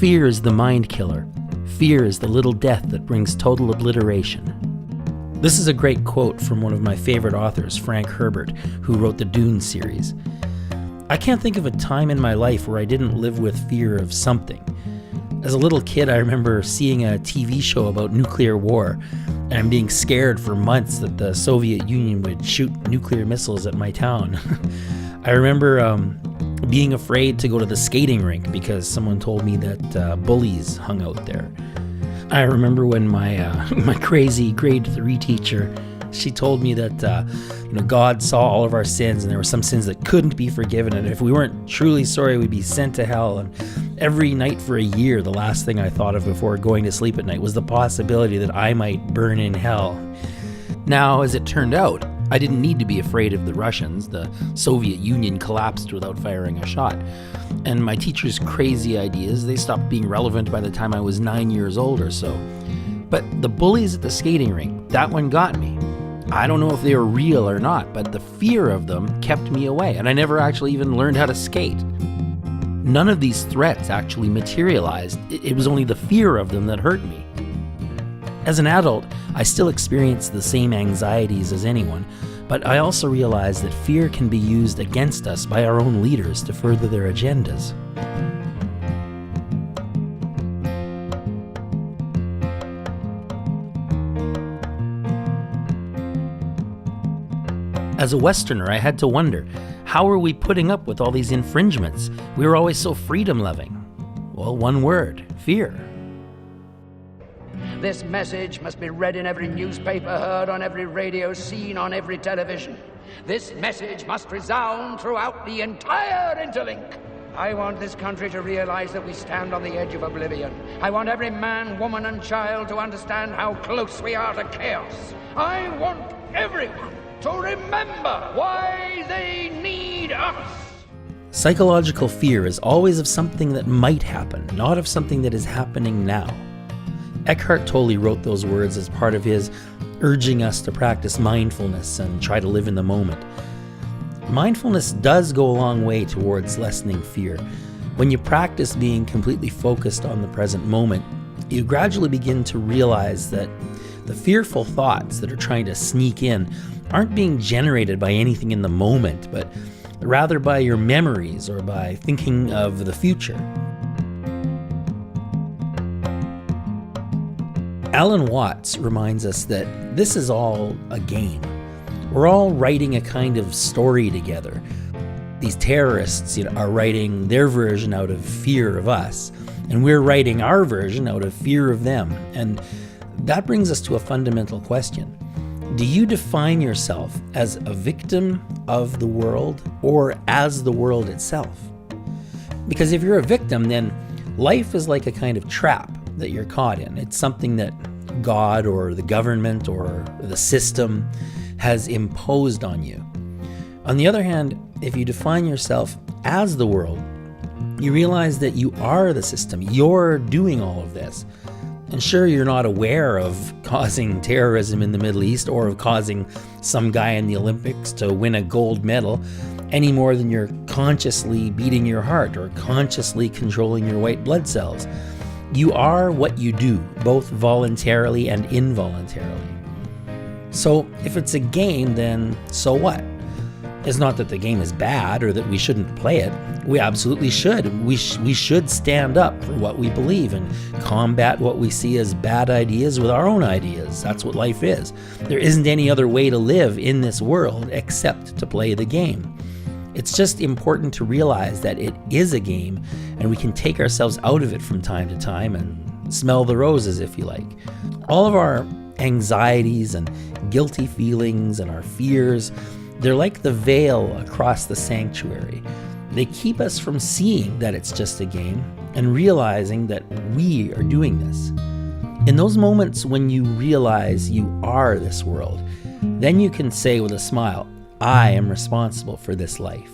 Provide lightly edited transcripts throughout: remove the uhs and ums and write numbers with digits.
Fear is the mind killer. Fear is the little death that brings total obliteration. This is a great quote from one of my favorite authors, Frank Herbert, who wrote the Dune series. I can't think of a time in my life where I didn't live with fear of something. As a little kid, I remember seeing a TV show about nuclear war and being scared for months that the Soviet Union would shoot nuclear missiles at my town. I remember being afraid to go to the skating rink because someone told me that bullies hung out there. I remember when my crazy grade 3 teacher, she told me that God saw all of our sins and there were some sins that couldn't be forgiven, and if we weren't truly sorry, we'd be sent to hell. And every night for a year, the last thing I thought of before going to sleep at night was the possibility that I might burn in hell. Now, as it turned out, I didn't need to be afraid of the Russians. The Soviet Union collapsed without firing a shot. And my teacher's crazy ideas, they stopped being relevant by the time I was 9 years old or so. But the bullies at the skating rink, that one got me. I don't know if they were real or not, but the fear of them kept me away, and I never actually even learned how to skate. None of these threats actually materialized. It was only the fear of them that hurt me. As an adult, I still experience the same anxieties as anyone, but I also realize that fear can be used against us by our own leaders to further their agendas. As a Westerner, I had to wonder, how are we putting up with all these infringements? We were always so freedom-loving. Well, one word: fear. This message must be read in every newspaper, heard on every radio, seen on every television. This message must resound throughout the entire interlink. I want this country to realize that we stand on the edge of oblivion. I want every man, woman, and child to understand how close we are to chaos. I want everyone to remember why they need us. Psychological fear is always of something that might happen, not of something that is happening now. Eckhart Tolle wrote those words as part of his urging us to practice mindfulness and try to live in the moment. Mindfulness does go a long way towards lessening fear. When you practice being completely focused on the present moment, you gradually begin to realize that the fearful thoughts that are trying to sneak in aren't being generated by anything in the moment, but rather by your memories or by thinking of the future. Alan Watts reminds us that this is all a game. We're all writing a kind of story together. These terrorists, are writing their version out of fear of us, and we're writing our version out of fear of them. And that brings us to a fundamental question. Do you define yourself as a victim of the world or as the world itself? Because if you're a victim, then life is like a kind of trap that you're caught in. It's something that God or the government or the system has imposed on you. On the other hand, if you define yourself as the world, you realize that you are the system. You're doing all of this. And sure, you're not aware of causing terrorism in the Middle East or of causing some guy in the Olympics to win a gold medal any more than you're consciously beating your heart or consciously controlling your white blood cells. You are what you do, both voluntarily and involuntarily. So if it's a game, then so what? It's not that the game is bad or that we shouldn't play it. We absolutely should. We should stand up for what we believe and combat what we see as bad ideas with our own ideas. That's what life is. There isn't any other way to live in this world except to play the game. It's just important to realize that it is a game and we can take ourselves out of it from time to time and smell the roses, if you like. All of our anxieties and guilty feelings and our fears, they're like the veil across the sanctuary. They keep us from seeing that it's just a game and realizing that we are doing this. In those moments when you realize you are this world, then you can say with a smile, I am responsible for this life.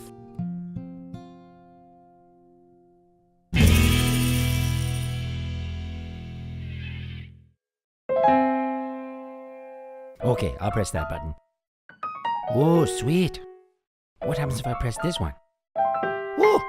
Okay, I'll press that button. Oh, sweet. What happens if I press this one? Oh,